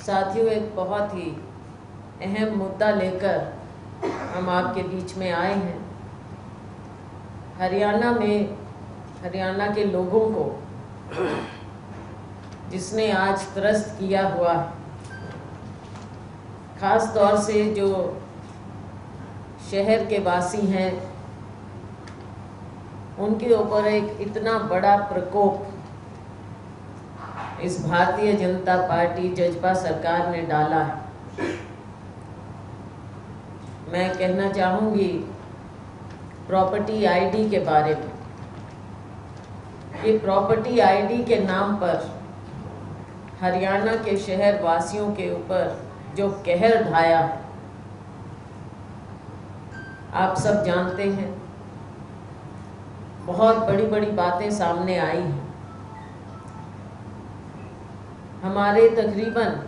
साथियों, एक बहुत ही अहम मुद्दा लेकर हम आपके बीच में आए हैं। हरियाणा के लोगों को जिसने आज त्रस्त किया हुआ है, ख़ास तौर से जो शहर के वासी हैं, उनके ऊपर एक इतना बड़ा प्रकोप इस भारतीय जनता पार्टी जजपा सरकार ने डाला है। मैं कहना चाहूँगी प्रॉपर्टी आईडी के बारे में। ये प्रॉपर्टी आईडी के नाम पर हरियाणा के शहर वासियों के ऊपर जो कहर ढाया, आप सब जानते हैं। बहुत बड़ी बड़ी बातें सामने आई हैं। हमारे तकरीबन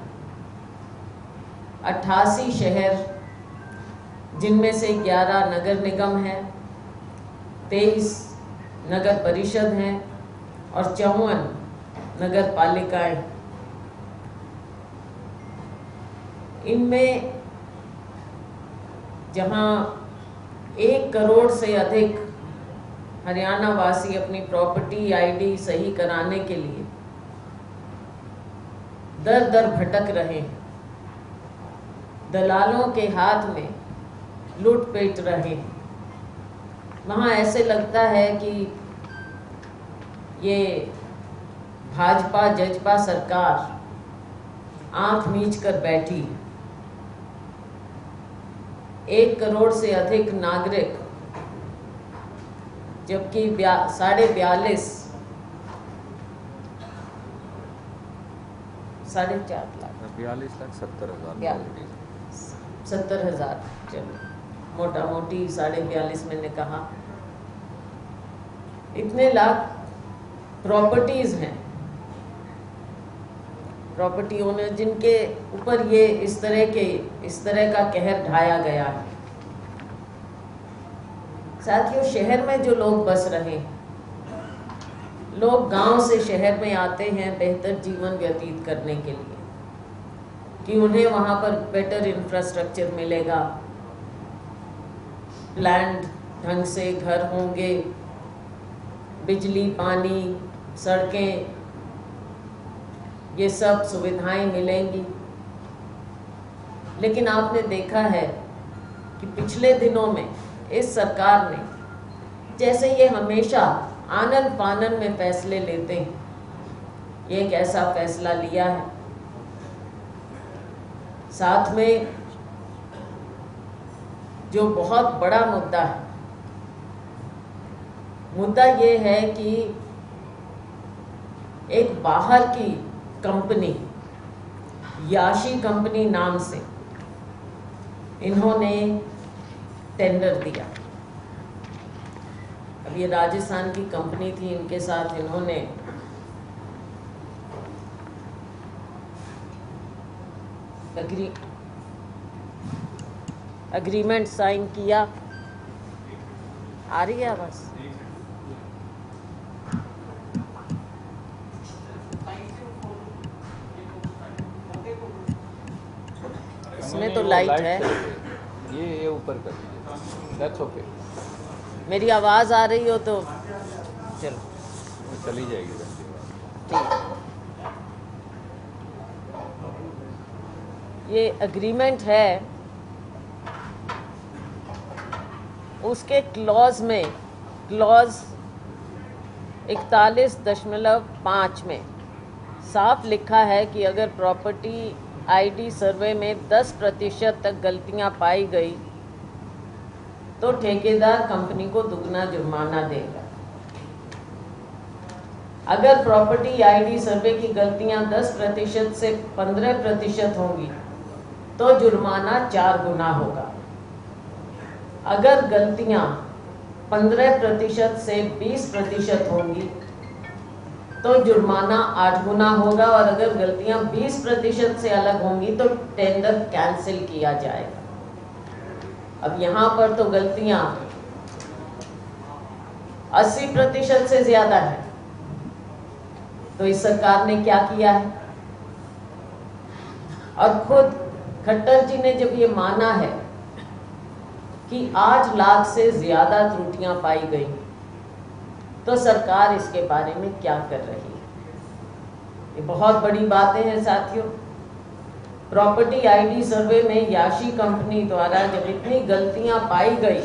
88 शहर, जिनमें से 11 नगर निगम हैं, 23 नगर परिषद हैं और 54 नगर पालिकाएं। इनमें जहां 1 करोड़ से अधिक हरियाणा वासी अपनी प्रॉपर्टी आईडी सही कराने के लिए दर दर भटक रहे हैं, दलालों के हाथ में लूट-पेट रहे हैं। वहाँ ऐसे लगता है कि ये भाजपा जजपा सरकार आंख मीच कर बैठी। 1 करोड़ से अधिक नागरिक, जबकि 42.5 4.5 लाख 70,000 चलो मोटा मोटी 42.5 मैंने कहा, इतने लाख प्रॉपर्टीज हैं, प्रॉपर्टी ओनर, जिनके ऊपर ये इस तरह का कहर ढाया गया है। साथियों, शहर में जो लोग बस रहे हैं, लोग गांव से शहर में आते हैं बेहतर जीवन व्यतीत करने के लिए, कि उन्हें वहां पर बेटर इंफ्रास्ट्रक्चर मिलेगा, प्लान्ड ढंग से घर होंगे, बिजली, पानी, सड़कें, ये सब सुविधाएं मिलेंगी। लेकिन आपने देखा है कि पिछले दिनों में इस सरकार ने, जैसे ये हमेशा आनन फानन में फैसले लेते हैं, ये एक ऐसा फैसला लिया है। साथ में जो बहुत बड़ा मुद्दा है, मुद्दा ये है कि एक बाहर की कंपनी, याशी कंपनी नाम से, इन्होंने टेंडर दिया। अब ये राजस्थान की कंपनी थी, इनके साथ इन्होंने एग्रीमेंट साइन किया। आ रही है आवाज़? इसमें तो लाइट है। ये ऊपर कर दीजिए। That's okay. मेरी आवाज़ आ रही हो तो चलो, चली जाएगी। ठीक। ये एग्रीमेंट है, उसके क्लॉज 41.5 में साफ लिखा है कि अगर प्रॉपर्टी आईडी सर्वे में 10% तक गलतियां पाई गई तो ठेकेदार कंपनी को दुगना जुर्माना देगा। अगर प्रॉपर्टी आईडी सर्वे की गलतियां 10% से 15% होंगी तो जुर्माना 4 गुना होगा। अगर गलतियां 15% से 20% होंगी तो जुर्माना 8 गुना होगा, और अगर गलतियां 20% से अलग होंगी तो टेंडर कैंसिल किया जाएगा। अब यहाँ पर तो गलतियां 80% से ज़्यादा है, तो इस सरकार ने क्या किया है? और खुद खट्टर जी ने जब ये माना है कि 8 लाख से ज्यादा त्रुटियां पाई गई, तो सरकार इसके बारे में क्या कर रही है? ये बहुत बड़ी बातें हैं साथियों। प्रॉपर्टी आईडी सर्वे में याशी कंपनी द्वारा जब इतनी गलतियां पाई गई,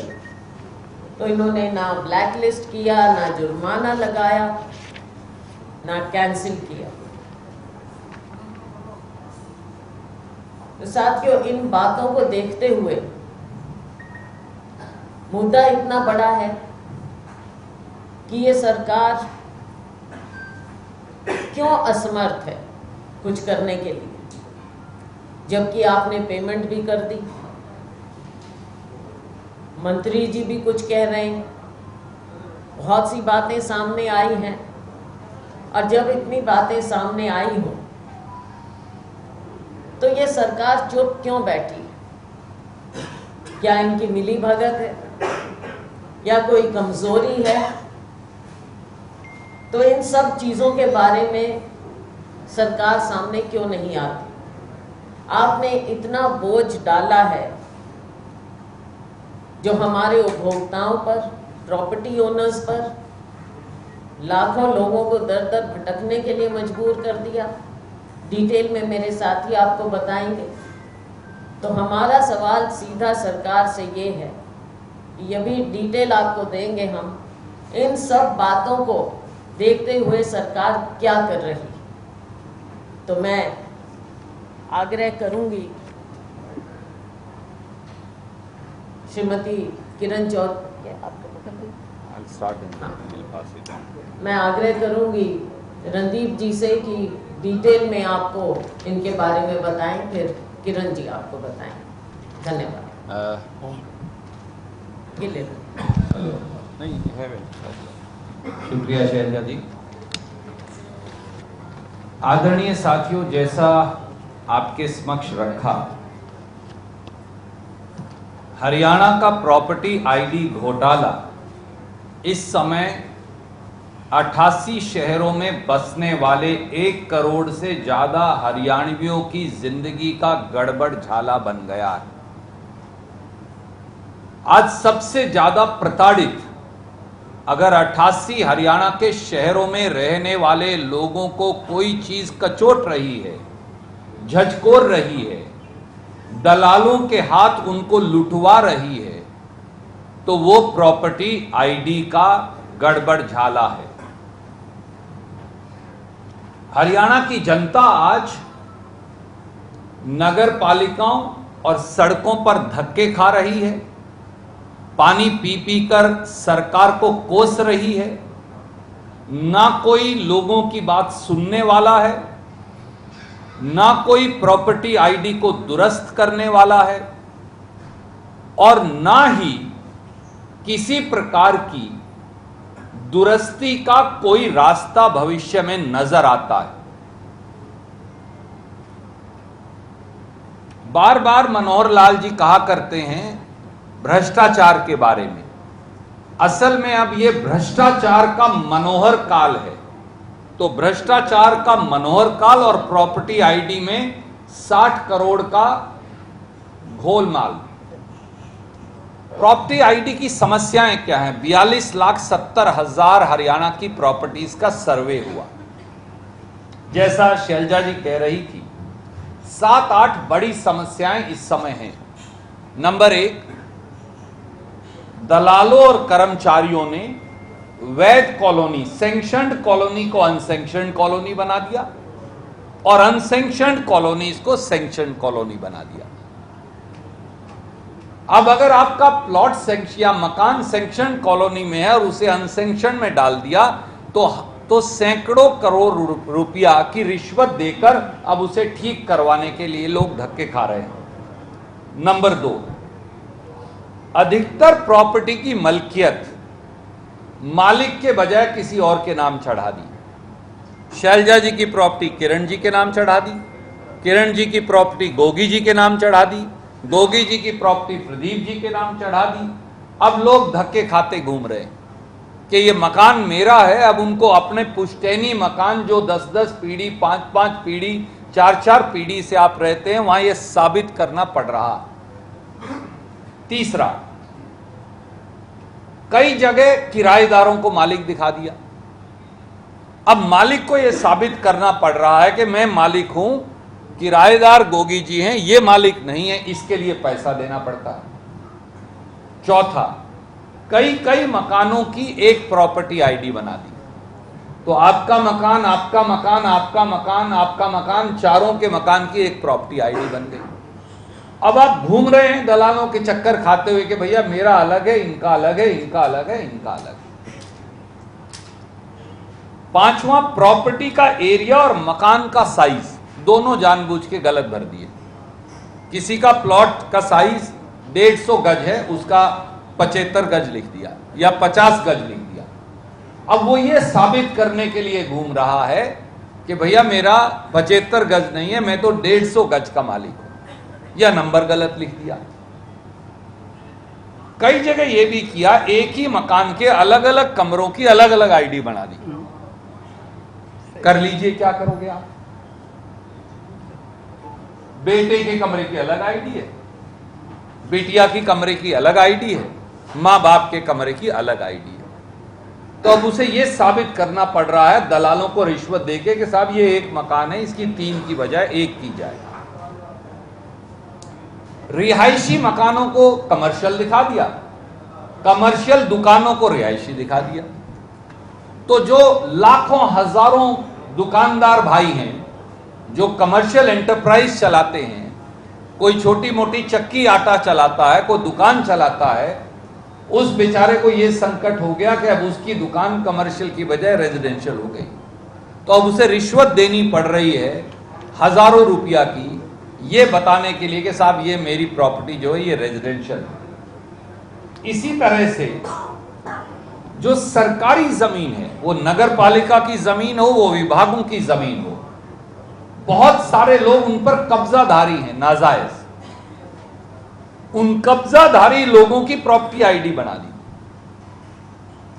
तो इन्होंने ना ब्लैक लिस्ट किया, ना जुर्माना लगाया, ना कैंसिल किया। तो साथियों, इन बातों को देखते हुए मुद्दा इतना बड़ा है कि ये सरकार क्यों असमर्थ है कुछ करने के लिए, जबकि आपने पेमेंट भी कर दी। मंत्री जी भी कुछ कह रहे हैं, बहुत सी बातें सामने आई हैं, और जब इतनी बातें सामने आई हो तो ये सरकार चुप क्यों बैठी? क्या इनकी मिली भगत है या कोई कमजोरी है? तो इन सब चीजों के बारे में सरकार सामने क्यों नहीं आती? आपने इतना बोझ डाला है जो हमारे उपभोक्ताओं पर, प्रॉपर्टी ओनर्स पर, लाखों लोगों को दर दर भटकने के लिए मजबूर कर दिया। डिटेल में मेरे साथी आपको बताएंगे। तो हमारा सवाल सीधा सरकार से ये है, ये भी डिटेल आपको देंगे हम, इन सब बातों को देखते हुए सरकार क्या कर रही। तो मैं आग्रह करूंगी श्रीमती किरण चौधरी, मैं आग्रह करूंगी रणदीप जी से कि डिटेल में आपको इनके बारे में बताएं, फिर किरण जी आपको बताएं। धन्यवाद। ये ले लो। नहीं है। शुक्रिया शैलजा जी। आदरणीय साथियों, जैसा आपके समक्ष रखा, हरियाणा का प्रॉपर्टी आईडी घोटाला इस समय 88 शहरों में बसने वाले 1 करोड़ से ज्यादा हरियाणवियों की जिंदगी का गड़बड़ झाला बन गया है। आज सबसे ज्यादा प्रताड़ित अगर 88 हरियाणा के शहरों में रहने वाले लोगों को कोई चीज कचोट रही है, झकझोर रही है, दलालों के हाथ उनको लुटवा रही है, तो वो प्रॉपर्टी आईडी का गड़बड़ झाला है। हरियाणा की जनता आज नगर पालिकाओं और सड़कों पर धक्के खा रही है, पानी पी पी कर सरकार को कोस रही है, ना कोई लोगों की बात सुनने वाला है, ना कोई प्रॉपर्टी आईडी को दुरुस्त करने वाला है, और ना ही किसी प्रकार की दुरुस्ती का कोई रास्ता भविष्य में नजर आता है। बार बार मनोहर लाल जी कहा करते हैं भ्रष्टाचार के बारे में। असल में अब यह भ्रष्टाचार का मनोहर काल है। तो भ्रष्टाचार का मनोहर काल और प्रॉपर्टी आईडी में 60 करोड़ का घोलमाल। प्रॉपर्टी आईडी की समस्याएं क्या हैं? 42,70,000 हरियाणा की प्रॉपर्टीज का सर्वे हुआ। जैसा शैलजा जी कह रही थी, 7-8 बड़ी समस्याएं इस समय हैं। नंबर 1, दलालों और कर्मचारियों ने वैध कॉलोनी, सैंक्शनड कॉलोनी को अनसैंक्शनड कॉलोनी बना दिया और अनसैंक्शनड कॉलोनीज को सैंक्शनड कॉलोनी बना दिया। अब अगर आपका प्लॉट सैंक्शन या मकान सैंक्शनड कॉलोनी में है और उसे अनसैंक्शनड में डाल दिया तो सैकड़ों करोड़ रुपया की रिश्वत देकर अब उसे ठीक करवाने के लिए लोग धक्के खा रहे हैं। नंबर 2, अधिकतर प्रॉपर्टी की मलकियत मालिक के बजाय किसी और के नाम चढ़ा दी। शैलजा जी की प्रॉपर्टी किरण जी के नाम चढ़ा दी, किरण जी की प्रॉपर्टी गोगी जी के नाम चढ़ा दी, गोगी जी की प्रॉपर्टी प्रदीप जी के नाम चढ़ा दी। अब लोग धक्के खाते घूम रहे हैं कि ये मकान मेरा है। अब उनको अपने पुश्तैनी मकान जो 10-10 पीढ़ी, 5-5 पीढ़ी, 4-4 पीढ़ी से आप रहते हैं, वहां यह साबित करना पड़ रहा। तीसरा, कई जगह किराएदारों को मालिक दिखा दिया। अब मालिक को यह साबित करना पड़ रहा है कि मैं मालिक हूं, किराएदार गोगी जी हैं, ये मालिक नहीं है, इसके लिए पैसा देना पड़ता है। चौथा, कई मकानों की एक प्रॉपर्टी आईडी बना दी, तो आपका मकान, आपका मकान, आपका मकान, आपका मकान, चारों के मकान की एक प्रॉपर्टी आईडी बन गई। अब आप घूम रहे हैं दलालों के चक्कर खाते हुए कि भैया मेरा अलग है, इनका अलग है, इनका अलग है, इनका अलग है। पांचवा, प्रॉपर्टी का एरिया और मकान का साइज दोनों जानबूझ के गलत भर दिए। किसी का प्लॉट का साइज 150 गज है, उसका 75 गज लिख दिया या 50 गज लिख दिया। अब वो ये साबित करने के लिए घूम रहा है कि भैया मेरा 75 गज नहीं है, मैं तो 150 गज का मालिक हूं, या नंबर गलत लिख दिया। कई जगह ये भी किया, एक ही मकान के अलग अलग कमरों की अलग अलग आईडी बना दी। कर लीजिए, क्या करोगे आप? बेटे के कमरे की अलग आईडी है, बेटिया की कमरे की अलग आईडी है, मां बाप के कमरे की अलग आईडी है। तो अब उसे यह साबित करना पड़ रहा है दलालों को रिश्वत देके कि साहब ये एक मकान है, इसकी 3 की बजाय 1 की जाए। रिहायशी मकानों को कमर्शियल दिखा दिया, कमर्शियल दुकानों को रिहायशी दिखा दिया। तो जो लाखों हजारों दुकानदार भाई हैं जो कमर्शियल एंटरप्राइज चलाते हैं, कोई छोटी मोटी चक्की आटा चलाता है, कोई दुकान चलाता है, उस बेचारे को यह संकट हो गया कि अब उसकी दुकान कमर्शियल की बजाय रेजिडेंशियल हो गई। तो अब उसे रिश्वत देनी पड़ रही है हजारों रुपया की, ये बताने के लिए कि साहब ये मेरी प्रॉपर्टी जो है ये रेजिडेंशियल है। इसी तरह से जो सरकारी जमीन है, वो नगर पालिका की जमीन हो, वो विभागों की जमीन हो, बहुत सारे लोग उन पर कब्जाधारी हैं नाजायज। उन कब्जाधारी लोगों की प्रॉपर्टी आईडी बना दी।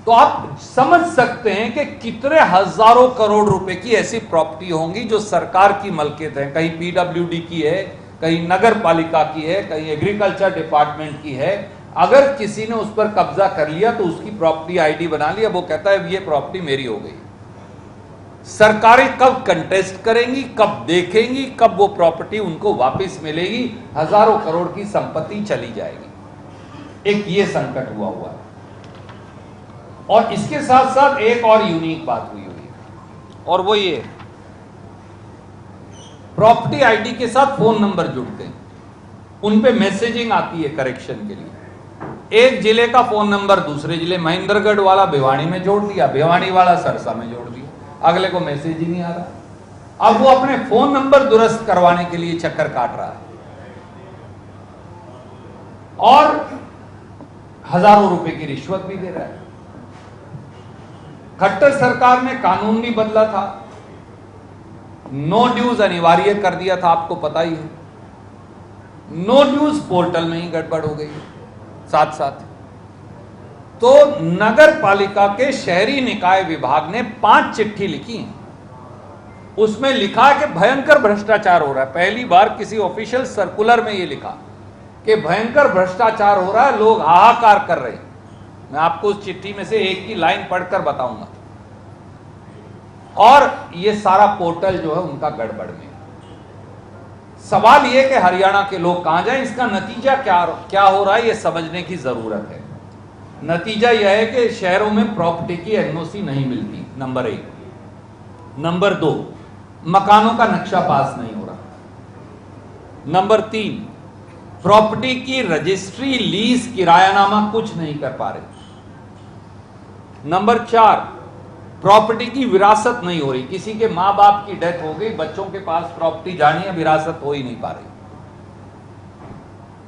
तो आप समझ सकते हैं कि कितने हजारों करोड़ रुपए की ऐसी प्रॉपर्टी होंगी जो सरकार की मलकियत है, कहीं पीडब्ल्यूडी की है, कहीं नगर पालिका की है, कहीं एग्रीकल्चर डिपार्टमेंट की है। अगर किसी ने उस पर कब्जा कर लिया तो उसकी प्रॉपर्टी आईडी बना लिया, वो कहता है ये प्रॉपर्टी मेरी हो गई। सरकारें कब कंटेस्ट करेंगी, कब देखेंगी, कब वो प्रॉपर्टी उनको वापस मिलेगी, हजारों करोड़ की संपत्ति चली जाएगी। एक ये संकट हुआ है। और इसके साथ साथ एक और यूनिक बात हुई है, और वो ये प्रॉपर्टी आईडी के साथ फोन नंबर जुड़ते हैं, उन पे मैसेजिंग आती है करेक्शन के लिए। एक जिले का फोन नंबर दूसरे जिले, महेंद्रगढ़ वाला भिवानी में जोड़ दिया, भिवानी वाला सरसा में जोड़ दिया, अगले को मैसेज ही नहीं आ रहा। अब वो अपने फोन नंबर दुरुस्त करवाने के लिए चक्कर काट रहा है और हजारों रुपए की रिश्वत भी दे रहा है। खट्टर सरकार ने कानून भी बदला था, नो ड्यूज अनिवार्य कर दिया था, आपको पता ही है। नो ड्यूज पोर्टल में ही गड़बड़ हो गई साथ साथ। तो नगर पालिका के शहरी निकाय विभाग ने 5 चिट्ठी लिखी हैं। उसमें लिखा कि भयंकर भ्रष्टाचार हो रहा है। पहली बार किसी ऑफिशियल सर्कुलर में यह लिखा कि भयंकर भ्रष्टाचार हो रहा है, लोग हाहाकार कर रहे हैं। मैं आपको उस चिट्ठी में से एक की लाइन पढ़कर बताऊंगा। और यह सारा पोर्टल जो है उनका गड़बड़ में। सवाल यह कि हरियाणा के लोग कहां जाएं, इसका नतीजा क्या हो रहा है, यह समझने की जरूरत है। नतीजा यह है कि शहरों में प्रॉपर्टी की एनओसी नहीं मिलती, नंबर 1। नंबर 2, मकानों का नक्शा पास नहीं हो रहा। नंबर 3, प्रॉपर्टी की रजिस्ट्री, लीज, किरायानामा कुछ नहीं कर पा रहे। नंबर 4, प्रॉपर्टी की विरासत नहीं हो रही। किसी के मां बाप की डेथ हो गई, बच्चों के पास प्रॉपर्टी जानी है, विरासत हो ही नहीं पा रही।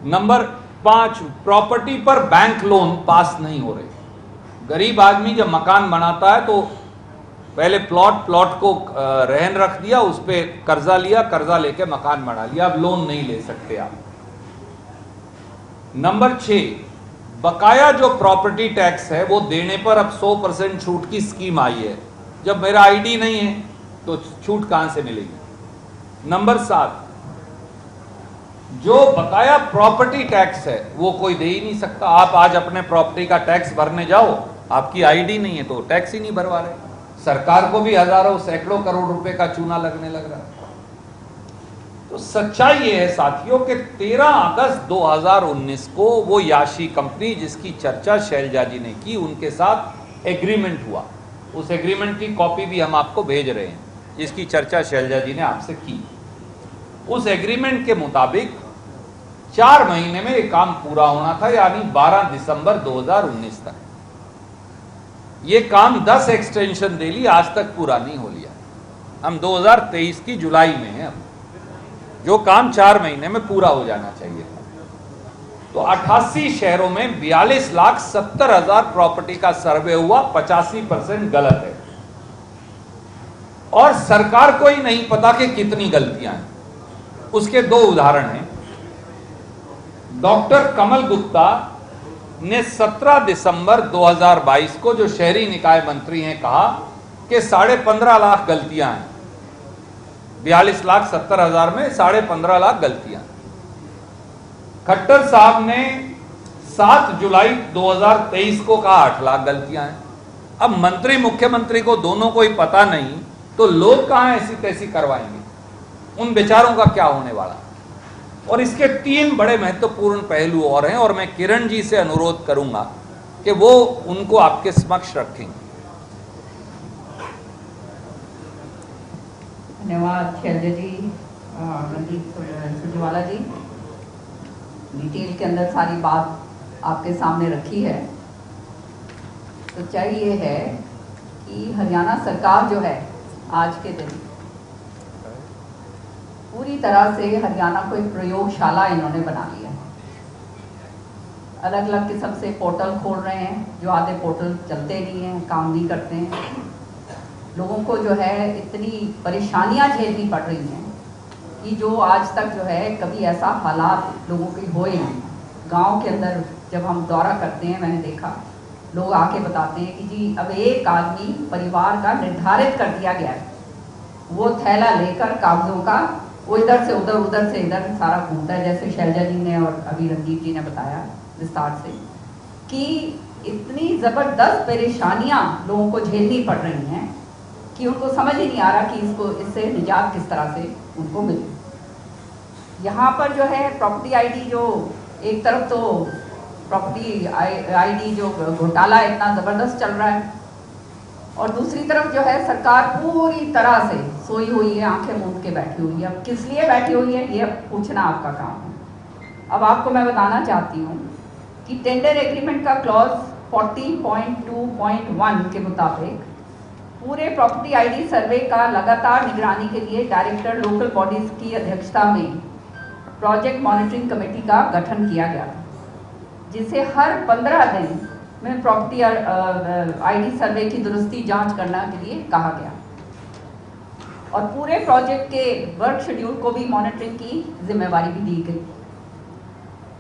नंबर 5, प्रॉपर्टी पर बैंक लोन पास नहीं हो रहे। गरीब आदमी जब मकान बनाता है तो पहले प्लॉट को रहन रख दिया, उस पर कर्जा लिया, कर्जा लेके मकान बना लिया, अब लोन नहीं ले सकते आप। नंबर 6, बकाया जो प्रॉपर्टी टैक्स है वो देने पर अब 100% छूट की स्कीम आई है। जब मेरा आईडी नहीं है तो छूट कहां से मिलेगी। नंबर 7, जो बकाया प्रॉपर्टी टैक्स है वो कोई दे ही नहीं सकता। आप आज अपने प्रॉपर्टी का टैक्स भरने जाओ, आपकी आईडी नहीं है तो टैक्स ही नहीं भरवा रहे। सरकार को भी हजारों सैकड़ों करोड़ रुपए का चूना लगने लग रहा है। तो सच्चाई ये है साथियों कि 13 अगस्त 2019 को वो याशी कंपनी जिसकी चर्चा शैलजा जी ने की, उनके साथ एग्रीमेंट हुआ। उस एग्रीमेंट की कॉपी भी हम आपको भेज रहे हैं, जिसकी चर्चा शैलजा जी ने आपसे की। उस एग्रीमेंट के मुताबिक 4 महीने में ये काम पूरा होना था, यानी 12 दिसंबर 2019 तक। ये काम 10 एक्सटेंशन दे ली, आज तक पूरा नहीं हो लिया। हम 2023 की जुलाई में हैं, अब जो काम 4 महीने में पूरा हो जाना चाहिए था। तो 88 शहरों में 42,70,000 प्रॉपर्टी का सर्वे हुआ, 85% गलत है। और सरकार को ही नहीं पता कि कितनी गलतियां हैं। उसके 2 उदाहरण हैं। डॉक्टर कमल गुप्ता ने 17 दिसंबर 2022 को, जो शहरी निकाय मंत्री हैं, कहा कि 15.5 लाख गलतियां हैं। 42,70,000 में 15.5 लाख गलतियां। खट्टर साहब ने 7 जुलाई 2023 को कहा 8 लाख गलतियां हैं। अब मंत्री मुख्यमंत्री को दोनों को ही पता नहीं तो लोग कहां ऐसी तैसी करवाएंगे? उन बेचारों का क्या होने वाला? और इसके 3 बड़े महत्वपूर्ण पहलू और हैं, और मैं किरण जी से अनुरोध करूंगा कि वो उनको आपके समक्ष रखेंगे। धन्यवाद शैलजा जी, रणदीप सुरजेवाला जी। डिटेल के अंदर सारी बात आपके सामने रखी है। सच्चाई ये है कि हरियाणा सरकार जो है आज के दिन पूरी तरह से हरियाणा को एक प्रयोगशाला इन्होंने बना लिया है। अलग अलग किस्म से पोर्टल खोल रहे हैं, जो आधे पोर्टल चलते नहीं हैं, काम नहीं करते हैं। लोगों को जो है इतनी परेशानियां झेलनी पड़ रही हैं कि जो आज तक जो है कभी ऐसा हालात लोगों के हुए नहीं। गांव के अंदर जब हम दौरा करते हैं, मैंने देखा लोग आके बताते हैं कि जी अब एक आदमी परिवार का निर्धारित कर दिया गया है, वो थैला लेकर कागजों का वो इधर से उधर, उधर से इधर सारा घूमता है। जैसे शैलजा जी ने और अभी रणदीप जी ने बताया विस्तार से कि इतनी ज़बरदस्त परेशानियां लोगों को झेलनी पड़ रही हैं कि उनको समझ ही नहीं आ रहा कि इससे निजात किस तरह से उनको मिले। यहाँ पर जो है प्रॉपर्टी आईडी, जो एक तरफ तो प्रॉपर्टी आईडी जो घोटाला इतना ज़बरदस्त चल रहा है, और दूसरी तरफ जो है सरकार पूरी तरह से सोई हुई है, आंखें मूंद के बैठी हुई है। अब किस लिए बैठी हुई है ये पूछना आपका काम है। अब आपको मैं बताना चाहती हूँ कि टेंडर एग्रीमेंट का क्लॉज 40.2.1 के मुताबिक पूरे प्रॉपर्टी आईडी सर्वे का लगातार निगरानी के लिए डायरेक्टर लोकल बॉडीज की अध्यक्षता में प्रोजेक्ट मॉनिटरिंग कमेटी का गठन किया गया था, जिसे हर 15 दिन में प्रॉपर्टी आईडी सर्वे की दुरुस्ती जांच करने के लिए कहा गया, और पूरे प्रोजेक्ट के वर्क शेड्यूल को भी मॉनिटरिंग की जिम्मेवारी भी दी गई।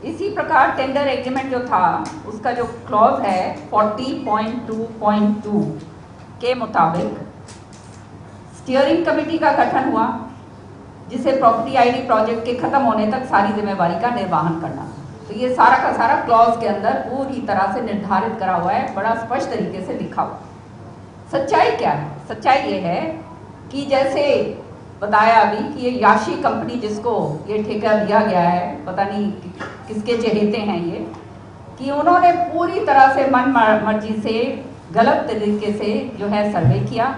इसी प्रकार टेंडर एग्रीमेंट जो था उसका जो क्लॉज है 40.2.2 के मुताबिक स्टीयरिंग कमेटी का गठन हुआ, जिसे प्रॉपर्टी आईडी प्रोजेक्ट के खत्म होने तक सारी जिम्मेवारी का निर्वहन करना। तो ये सारा का सारा क्लॉज के अंदर पूरी तरह से निर्धारित करा हुआ है, बड़ा स्पष्ट तरीके से लिखा हुआ। सच्चाई क्या है? सच्चाई ये है कि जैसे बताया अभी कि ये याशी कंपनी जिसको ये ठेका दिया गया है, पता नहीं किसके चहेते हैं ये, कि उन्होंने पूरी तरह से मन मर्जी से गलत तरीके से जो है सर्वे किया,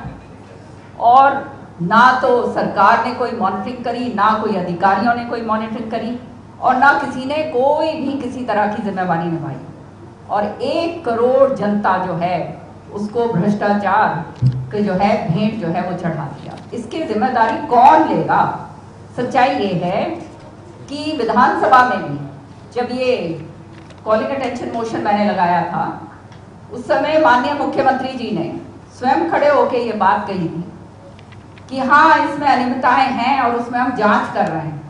और ना तो सरकार ने कोई मॉनिटरिंग करी, ना कोई अधिकारियों ने कोई मॉनिटरिंग करी, और ना किसी ने कोई भी किसी तरह की जिम्मेवारी निभाई, और 1 करोड़ जनता जो है उसको भ्रष्टाचार के जो है भेंट जो है वो चढ़ा दिया। इसकी जिम्मेदारी कौन लेगा? सच्चाई ये है कि विधानसभा में भी जब ये कॉलिंग अटेंशन मोशन मैंने लगाया था, उस समय माननीय मुख्यमंत्री जी ने स्वयं खड़े होकर ये बात कही थी कि हाँ इसमें अनियमितताएं हैं और उसमें हम जांच कर रहे हैं।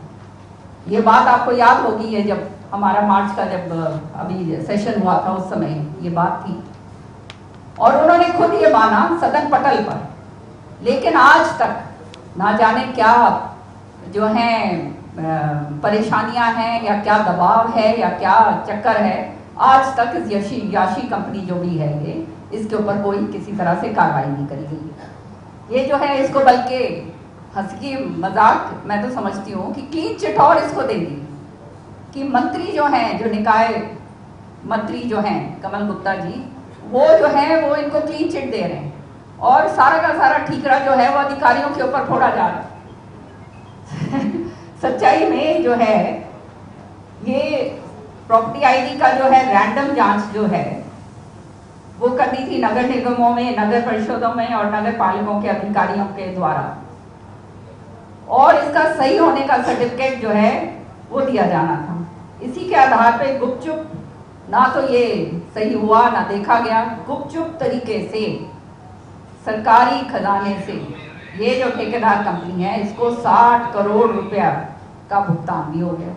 ये बात आपको याद होगी है, जब हमारा मार्च का जब अभी सेशन हुआ था उस समय ये बात थी, और उन्होंने खुद ये माना सदन पटल पर। लेकिन आज तक ना जाने क्या जो हैं परेशानियां हैं या क्या दबाव है या क्या चक्कर है, आज तक इस याशी कंपनी जो भी है ये, इसके ऊपर कोई किसी तरह से कार्रवाई नहीं करी गई। ये जो है इसको बल्कि हंसी मजाक मैं तो समझती हूँ कि क्लीन चिट और इसको दे दी कि मंत्री जो हैं, जो निकाय मंत्री जो हैं कमल गुप्ता जी, वो जो है वो इनको क्लीन चिट दे रहे हैं और सारा का सारा ठीकरा जो है वो अधिकारियों के ऊपर फोड़ा जा रहा है। सच्चाई में जो है ये प्रॉपर्टी आईडी का जो है रैंडम जांच जो है वो करनी थी नगर निगमों में, नगर परिषदों में और नगर पालिकाओं के अधिकारियों के द्वारा, और इसका सही होने का सर्टिफिकेट जो है वो दिया जाना था। इसी के आधार पे गुपचुप ना तो ये सही हुआ ना देखा गया, गुपचुप तरीके से सरकारी खजाने से ये जो ठेकेदार कंपनी है इसको 60 करोड़ रुपया का भुगतान भी हो गया।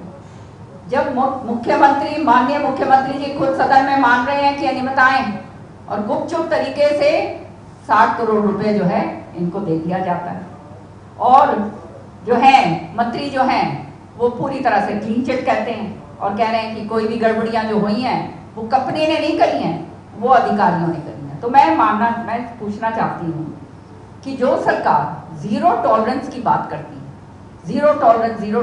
जब मुख्यमंत्री, माननीय मुख्यमंत्री जी खुद सदन में मान रहे हैं कि अनियमितताएं, और गुपचुप तरीके से 60 करोड़ रुपए जो है इनको दे दिया जाता है, और जो है मंत्री जो हैं वो पूरी तरह से क्लीन चिट कहते हैं और कह रहे हैं कि कोई भी गड़बड़ियां जो हुई हैं वो कंपनी ने नहीं करी हैं, वो अधिकारियों ने करी हैं। तो मैं पूछना चाहती हूँ कि जो सरकार जीरो टॉलरेंस की बात करती है, जीरो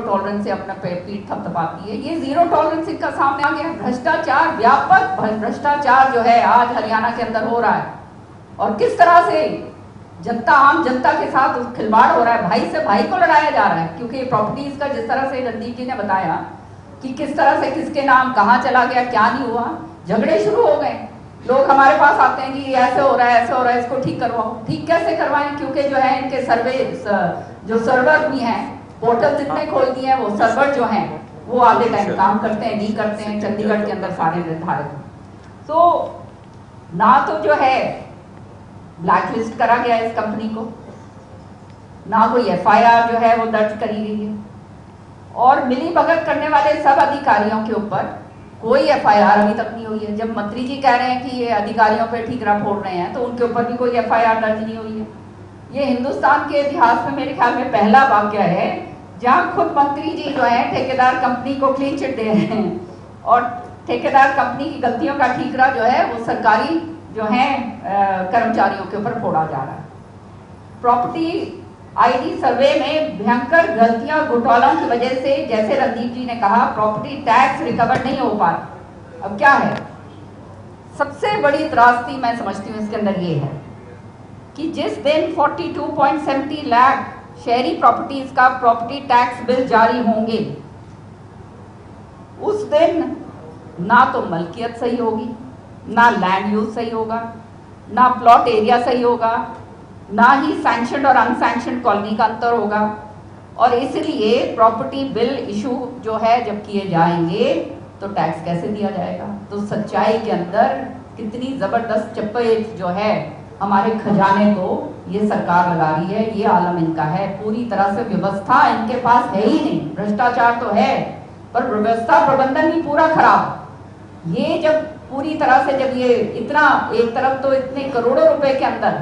टॉलरेंस से अपना पीठ थपथपाती है, ये जीरो टॉलरेंस इनका सामने आ गया। भ्रष्टाचार, व्यापक भ्रष्टाचार जो है आज हरियाणा के अंदर हो रहा है, और किस तरह से जनता, आम जनता के साथ खिलवाड़ हो रहा है, भाई से भाई को लड़ाया जा रहा है। क्योंकि प्रॉपर्टीज का जिस तरह से रणदीप जी ने बताया कि किस तरह से किसके नाम कहाँ चला गया, क्या नहीं हुआ, झगड़े शुरू हो गए। लोग हमारे पास आते हैं कि ऐसे हो रहा है, ऐसे हो रहा है, इसको ठीक करवाओ। ठीक कैसे करवाएं? क्योंकि जो है इनके जो सर्वर भी हैं, पोर्टल जितने खोल दिए हैं, वो सर्वर जो हैं वो आधे टाइम काम करते हैं, नहीं करते हैं, चंडीगढ़ के अंदर सारे निर्धारित। तो ना तो जो है ब्लैकलिस्ट करा गया इस कंपनी को, ना कोई एफआईआर जो है वो दर्ज करी गई है, और मिली भगत करने वाले सब अधिकारियों के ऊपर कोई एफआईआर अभी तक नहीं हुई है। जब मंत्री जी कह रहे हैं कि ये अधिकारियों पे ठीकरा फोड़ रहे हैं, तो उनके ऊपर भी कोई एफआईआर दर्ज नहीं हुई है। ये हिंदुस्तान के इतिहास में मेरे ख्याल में पहला वाक्य है जहां खुद मंत्री जी जो है ठेकेदार कंपनी को क्लीन चिट दे रहे हैं, और ठेकेदार कंपनी की गलतियों का ठीकरा जो है वो सरकारी जो है कर्मचारियों के ऊपर फोड़ा जा रहा है। प्रॉपर्टी आईडी सर्वे में भयंकर गलतियां, घोटालों की वजह से, जैसे रणदीप जी ने कहा, प्रॉपर्टी टैक्स रिकवर नहीं हो पा रहा। अब क्या है, सबसे बड़ी त्रासदी मैं समझती हूँ इसके अंदर ये है कि जिस दिन 42.70 लाख शहरी प्रॉपर्टीज का प्रॉपर्टी टैक्स बिल जारी होंगे, उस दिन ना तो मलकियत सही होगी, ना लैंड यूज सही होगा, ना प्लॉट एरिया सही होगा, ना ही सैंक्शनड और अनसैंक्शनड कॉलोनी का अंतर होगा। और इसलिए प्रॉपर्टी बिल इशू जो है जब किए जाएंगे तो टैक्स कैसे दिया जाएगा। तो सच्चाई के अंदर कितनी जबरदस्त चपेट जो है हमारे खजाने को ये सरकार लगा रही है, ये आलम इनका है। पूरी तरह से व्यवस्था इनके पास है ही नहीं। भ्रष्टाचार तो है पर व्यवस्था प्रबंधन भी पूरा खराब। ये जब पूरी तरह से जब ये इतना, एक तरफ तो इतने करोड़ों रुपए के अंदर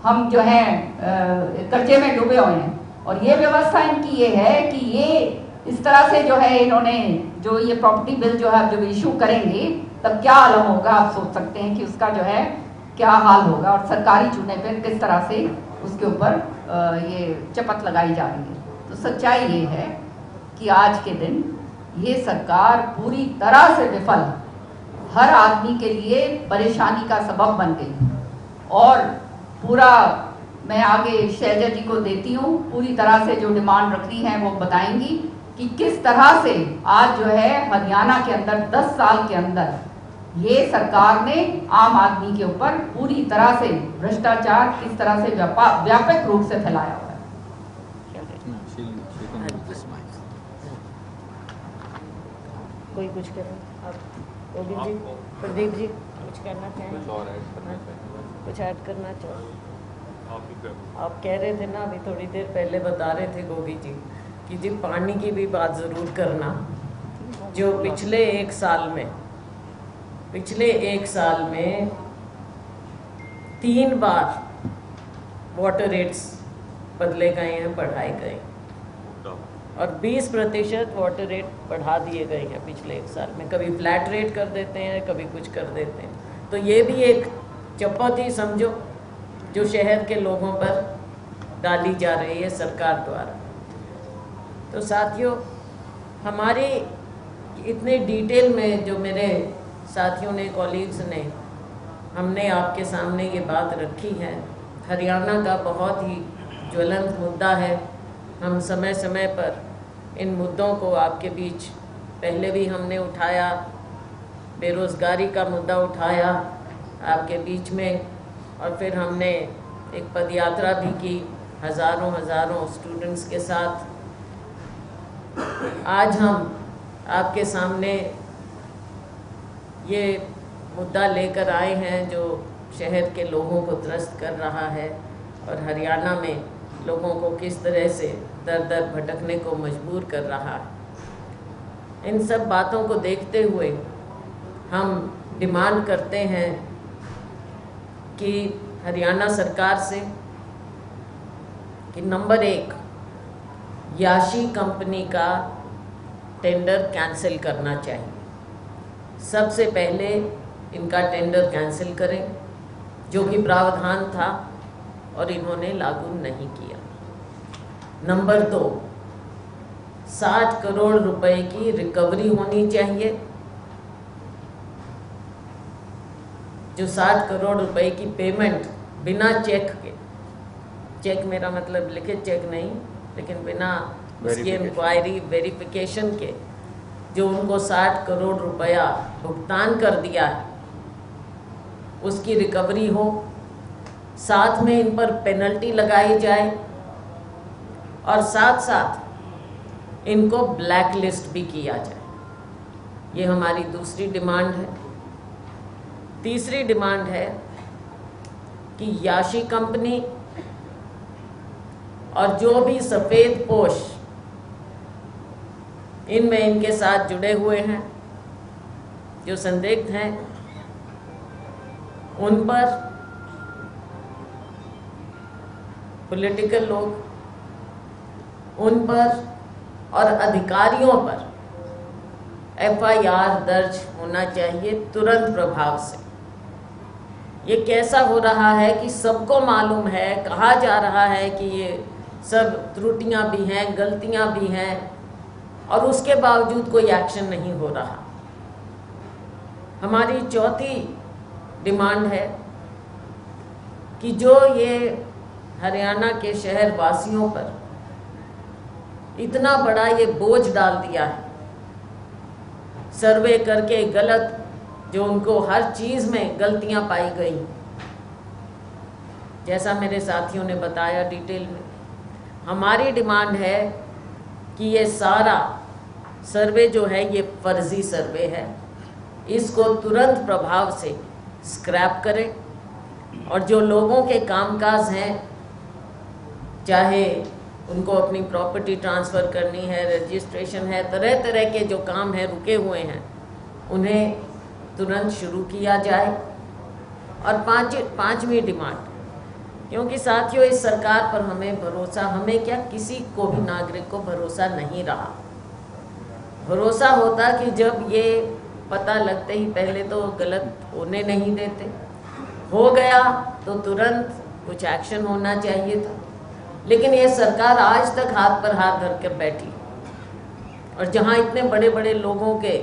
हम जो है कर्जे में डूबे हुए हैं, और ये व्यवस्था इनकी ये है कि ये इस तरह से जो है इन्होंने जो ये प्रॉपर्टी बिल जो है जब इशू करेंगे तब क्या आलम होगा, आप सोच सकते हैं कि उसका जो है क्या हाल होगा, और सरकारी चूने पे किस तरह से उसके ऊपर ये चपत लगाई जा रही है। तो सच्चाई ये है कि आज के दिन ये सरकार पूरी तरह से विफल, हर आदमी के लिए परेशानी का सबब बन गई। और पूरा मैं आगे शैलजा जी को देती हूँ, पूरी तरह से जो डिमांड रख रही हैं वो बताएंगी कि किस तरह से आज जो है हरियाणा के अंदर 10 साल के अंदर ये सरकार ने आम आदमी के ऊपर पूरी तरह से भ्रष्टाचार किस तरह से व्यापक रूप से फैलाया हुआ है। कोई कुछ करें आप ओबी जी, प्रदीप जी कुछ करना चाहें? कुछ ऐड करना चाहें? आप कह रहे थे ना अभी थोड़ी देर पहले, बता रहे थे गोगी जी कि जी पानी की भी बात ज़रूर करना। जो पिछले एक साल में 3 बार वाटर रेट्स बदले गए हैं, बढ़ाए गए। और 20% वाटर रेट बढ़ा दिए गए हैं पिछले 1 साल में। कभी फ्लैट रेट कर देते हैं, कभी कुछ कर देते हैं। तो ये भी एक चुनौती समझो जो शहर के लोगों पर डाली जा रही है सरकार द्वारा। तो साथियों, हमारी इतने डिटेल में जो मेरे साथियों ने, कॉलीग्स ने, हमने आपके सामने ये बात रखी है। हरियाणा का बहुत ही ज्वलंत मुद्दा है। हम समय समय पर इन मुद्दों को आपके बीच पहले भी हमने उठाया, बेरोज़गारी का मुद्दा उठाया आपके बीच में, और फिर हमने एक पदयात्रा भी की हज़ारों स्टूडेंट्स के साथ। आज हम आपके सामने ये मुद्दा लेकर आए हैं जो शहर के लोगों को त्रस्त कर रहा है और हरियाणा में लोगों को किस तरह से दर दर भटकने को मजबूर कर रहा है। इन सब बातों को देखते हुए हम डिमांड करते हैं कि हरियाणा सरकार से कि नंबर 1, याशी कंपनी का टेंडर कैंसिल करना चाहिए। सबसे पहले इनका टेंडर कैंसिल करें, जो कि प्रावधान था और इन्होंने लागू नहीं किया। नंबर 2, 60 करोड़ रुपए की रिकवरी होनी चाहिए। जो 60 करोड़ रुपए की पेमेंट बिना चेक के, चेक मेरा मतलब लिखित चेक नहीं, लेकिन बिना उसकी इंक्वायरी वेरिफिकेशन के जो उनको 60 करोड़ रुपया भुगतान कर दिया है, उसकी रिकवरी हो। साथ में इन पर पेनल्टी लगाई जाए और साथ साथ इनको ब्लैक लिस्ट भी किया जाए। ये हमारी दूसरी डिमांड है। तीसरी डिमांड है कि याशी कंपनी और जो भी सफ़ेद पोश इनमें इनके साथ जुड़े हुए हैं, जो संदिग्ध हैं, उन पर, पॉलिटिकल लोग, उन पर और अधिकारियों पर FIR दर्ज होना चाहिए तुरंत प्रभाव से। ये कैसा हो रहा है कि सबको मालूम है, कहा जा रहा है कि ये सब त्रुटियां भी हैं, गलतियां भी हैं, और उसके बावजूद कोई एक्शन नहीं हो रहा। हमारी चौथी डिमांड है कि जो ये हरियाणा के शहर वासियों पर इतना बड़ा ये बोझ डाल दिया है, सर्वे करके गलत, जो उनको हर चीज़ में गलतियां पाई गई, जैसा मेरे साथियों ने बताया डिटेल में। हमारी डिमांड है कि ये सारा सर्वे जो है ये फर्जी सर्वे है, इसको तुरंत प्रभाव से स्क्रैप करें और जो लोगों के कामकाज हैं, चाहे उनको अपनी प्रॉपर्टी ट्रांसफ़र करनी है, रजिस्ट्रेशन है, तरह तरह के जो काम हैं रुके हुए हैं, उन्हें तुरंत शुरू किया जाए। और पांचवी डिमांड, क्योंकि साथियों इस सरकार पर हमें भरोसा, हमें क्या, किसी को भी नागरिक को भरोसा नहीं रहा। भरोसा होता कि जब ये पता लगते ही पहले तो गलत होने नहीं देते, हो गया तो तुरंत कुछ एक्शन होना चाहिए था। लेकिन ये सरकार आज तक हाथ पर हाथ धर कर बैठी, और जहाँ इतने बड़े बड़े लोगों के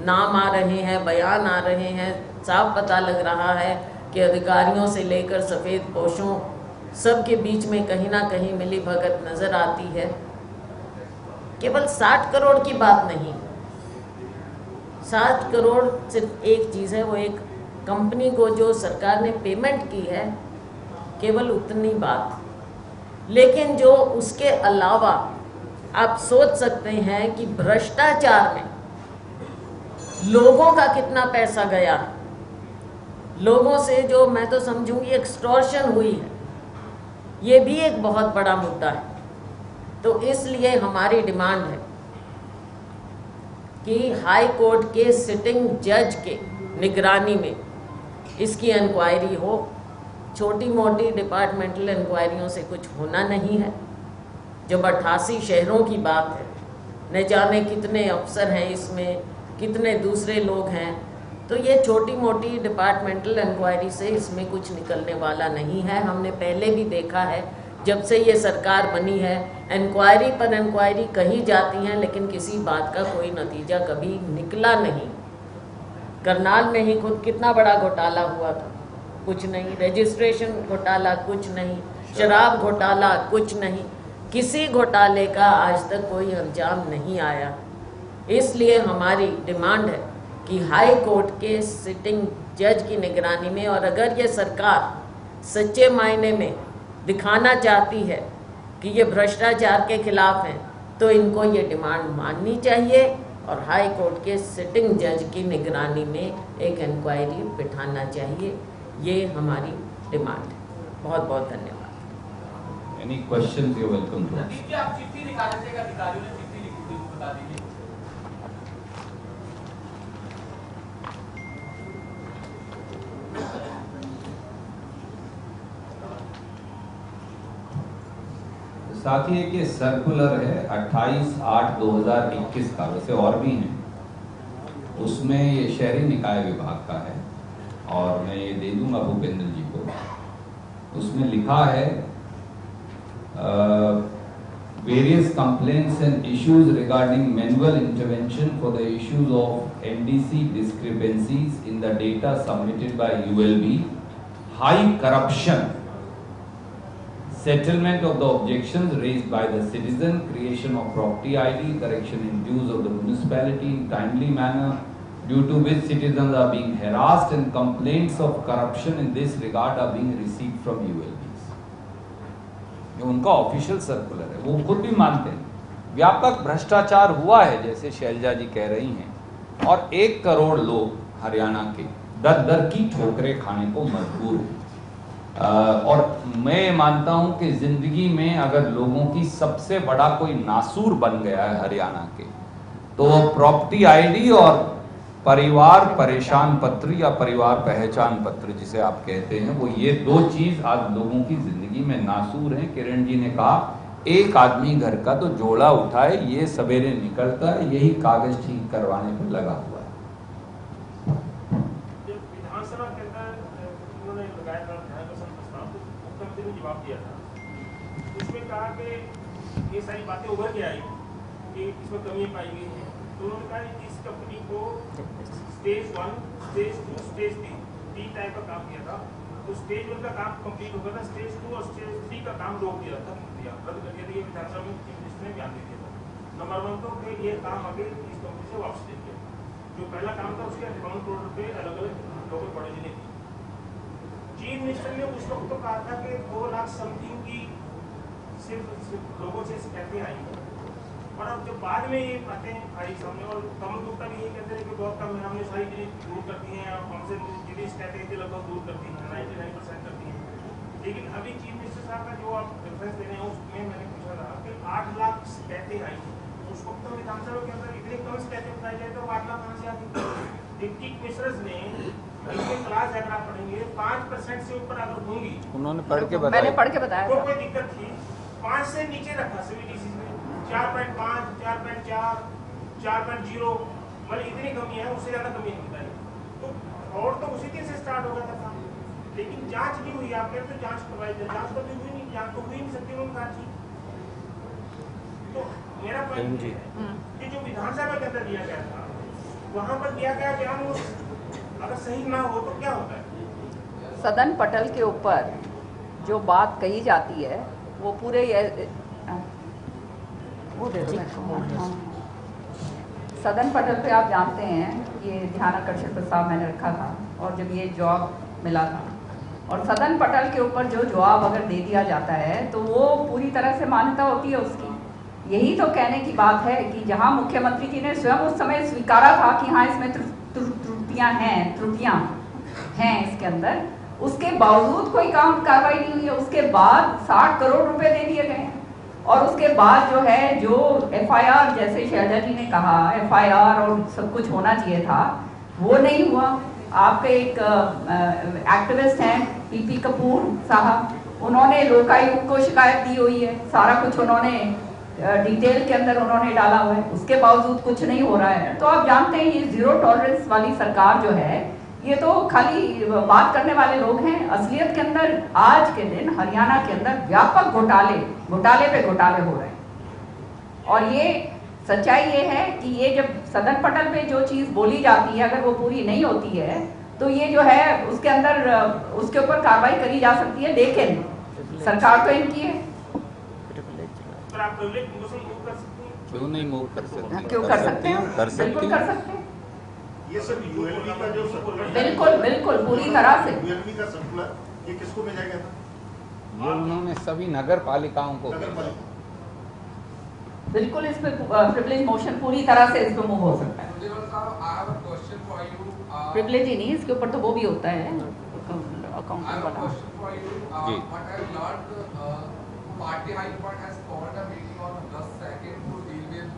नाम आ रहे हैं, बयान आ रहे हैं, साफ पता लग रहा है कि अधिकारियों से लेकर सफ़ेद पोशों सब के बीच में कहीं ना कहीं मिली भगत नज़र आती है। केवल 60 करोड़ की बात नहीं, 60 करोड़ सिर्फ एक चीज़ है, वो एक कंपनी को जो सरकार ने पेमेंट की है, केवल उतनी बात। लेकिन जो उसके अलावा आप सोच सकते हैं कि भ्रष्टाचार में लोगों का कितना पैसा गया, लोगों से जो मैं तो समझूंगी एक्सटॉर्शन हुई है, ये भी एक बहुत बड़ा मुद्दा है। तो इसलिए हमारी डिमांड है कि हाई कोर्ट के सिटिंग जज के निगरानी में इसकी इंक्वायरी हो। छोटी मोटी डिपार्टमेंटल इंक्वायरियों से कुछ होना नहीं है। जब 88 शहरों की बात है न जाने कितने अफसर हैं इसमें, कितने दूसरे लोग हैं। तो ये छोटी मोटी डिपार्टमेंटल इंक्वायरी से इसमें कुछ निकलने वाला नहीं है। हमने पहले भी देखा है, जब से ये सरकार बनी है इंक्वायरी पर इंक्वायरी कही जाती हैं, लेकिन किसी बात का कोई नतीजा कभी निकला नहीं। करनाल में ही खुद कितना बड़ा घोटाला हुआ था, कुछ नहीं। रजिस्ट्रेशन घोटाला कुछ नहीं, शराब घोटाला कुछ नहीं, किसी घोटाले का आज तक कोई अंजाम नहीं आया। इसलिए हमारी डिमांड है कि हाई कोर्ट के सिटिंग जज की निगरानी में, और अगर ये सरकार सच्चे मायने में दिखाना चाहती है कि ये भ्रष्टाचार के खिलाफ हैं, तो इनको ये डिमांड माननी चाहिए और हाई कोर्ट के सिटिंग जज की निगरानी में एक इंक्वायरी बिठाना चाहिए। ये हमारी डिमांड है। बहुत बहुत धन्यवाद। Any questions you're welcome to. दीजिए, आप चिट्ठी दिखा रहे थे, अधिकारियों ने चिट्ठी लिखी थी, बता दीजिए। साथ ही एक ये सर्कुलर है 28/8/2021 का, वैसे और भी हैं, उसमें ये शहरी निकाय विभाग का है और मैं ये दे दूंगा भूपेंद्र जी को। उसमें लिखा है various complaints and issues regarding manual intervention for the issues of NDC discrepancies in the data submitted by ULB, high corruption, settlement of the objections raised by the citizen, creation of property ID, correction in dues of the municipality in timely manner, due to which citizens are being harassed, and complaints of corruption in this regard are being received from ULBs. ये उनका official circular है, वो खुद भी मानते हैं व्यापक भ्रष्टाचार हुआ है, जैसे शैलजा जी कह रही हैं, और 1 करोड़ लोग हरियाणा के दर दर की ठोकरें खाने को मजबूर हैं। और मैं मानता हूं कि जिंदगी में अगर लोगों की सबसे बड़ा कोई नासूर बन गया है हरियाणा के, तो प्रॉपर्टी आईडी और परिवार परेशान पत्र या परिवार पहचान पत्र जिसे आप कहते हैं, वो ये 2 चीज आज लोगों की जिंदगी में नासूर हैं। किरण जी ने कहा, एक आदमी घर का तो जोड़ा उठाए, ये सवेरे निकलता है, यही कागज ठीक करवाने पर लगा हुआ है। विधानसभा के अंदर उन्होंने लगाया था ध्यानाकर्षण प्रस्ताव, तो मुख्यमंत्री ने जवाब दिया था, उसमें कहा कि ये सारी बातें उभर के आई कि इसमें कमी पाई गई है। तो उन्होंने कहा कि इस कंपनी को स्टेज 1, स्टेज 2, स्टेज 3 टाइप का काम किया था। तो स्टेज 1 का काम कंप्लीट हो गया था, स्टेज 2 और स्टेज 3 का काम रोक दिया था, रद्द कर दिया था। ये विधानसभा में चीफ मिनिस्टर ने बयान दे दिया था। नंबर 1 तो कि ये काम आगे इस कंपनी से वापस ले लिया। जो पहला काम था उसके 52 करोड़ रुपये अलग अलग लोकल बॉडीज ने दी। चीफ मिनिस्टर ने उस वक्त तो कहा था कि 2 लाख समथिंग की सिर्फ लोगों से शिकायतें आई, और अब जब बाद में ये बातें आई सामने, और कमल गुप्ता भी यही कहते हैं कि बहुत कम है, हमने सारी चीज़ें दूर कर दी हैं, हमसे जितनी शिकायतें थी लगभग दूर कर दी हैं, 99% कर दी हैं। लेकिन अभी चीफ मिनिस्टर साहब का जो आप रेफरेंस दे रहे हैं, उसमें मैंने पूछा था कि 8 लाख शिकायतें आई, उस वक्त तो विधानसभा के अंदर इतनी कम शिकायतें बताई जाए तो 8 लाख कहाँ से आती। डिप्टी कमिश्नर्स ने इसके क्लास अगर आप पढ़ेंगे 5% से ऊपर अगर होंगी, उन्होंने पढ़ के मैंने बताया, पढ़ के बताया तो था। कोई दिक्कत थी। 5 से नीचे रखा सभी डीसी में, 4.5, 4.4, 4.0, मतलब इतनी कमी है, उससे ज्यादा कमी नहीं बताई। तो और तो उसी दिन से स्टार्ट हो गया था काम, लेकिन जांच नहीं हुई। आप कहते तो जांच करवाई जाए, जांच तो भी हुई नहीं, जांच तो हुई नहीं सकती उन्होंने कहा थी। तो मेरा पॉइंट ये है कि जो विधानसभा के अंदर दिया गया था, वहां पर दिया गया बयान अगर सही ना हो तो क्या होता है? सदन पटल के ऊपर जो बात कही जाती है वो पूरे वो दे दो मेरे को। हाँ। सदन पटल पे आप जानते हैं ये ध्यानाकर्षण प्रस्ताव मैंने रखा था, और जब ये जवाब मिला था, और सदन पटल के ऊपर जो जवाब अगर दे दिया जाता है तो वो पूरी तरह से मान्यता होती है उसकी। यही तो कहने की बात है कि जहां मुख्यमंत्री जी ने स्वयं उस समय स्वीकारा था कि हाँ इसमें त्रुटियां हैं इसके अंदर, उसके बावजूद कोई कार्रवाई नहीं हुई है। उसके बाद 60 करोड़ रुपए दे दिए गए हैं, और उसके बाद जो है जो FIR, जैसे शैलजा जी ने कहा FIR और सब कुछ होना चाहिए था, वो नहीं हुआ। आपके एक एक्टिविस्ट हैं PP कपूर साहब, उन्होंने लोकायुक्त को शिकायत दी हुई है, सारा कुछ उन्होंने डिटेल के अंदर उन्होंने डाला हुआ है, उसके बावजूद कुछ नहीं हो रहा है। तो आप जानते हैं ये जीरो टॉलरेंस वाली सरकार जो है, ये तो खाली बात करने वाले लोग हैं। असलियत के अंदर आज के दिन हरियाणा के अंदर व्यापक घोटाले पे घोटाले हो रहे हैं। और ये सच्चाई ये है कि ये जब सदन पटल पे जो चीज़ बोली जाती है, अगर वो पूरी नहीं होती है तो ये जो है उसके अंदर उसके ऊपर कार्रवाई करी जा सकती है। लेकिन सरकार तो इनकी है, पर आप प्रिविलेज मोशन मूव कर सकते हैं। क्यों नहीं मूव कर सकते? क्यों कर सकते हैं? कर सकते बिल्कुल हैं। कर सकते हैं, ये सब यूएलबी का जो सर्कुलर, बिल्कुल बिल्कुल पूरी तरह से। यूएलबी का सर्कुलर ये किसको भेजा गया था? ये उन्होंने सभी नगर पालिकाओं को नगर भेजा। पालिका। बिल्कुल इस पे प्रिविलेज मोशन पूरी तरह से इस पे मूव हो सकता है। प्रिविलेज ही नहीं, इसके ऊपर तो वो भी होता है अकाउंटिंग वाला। जी। Party High Court has called a meeting on August 2nd to deal with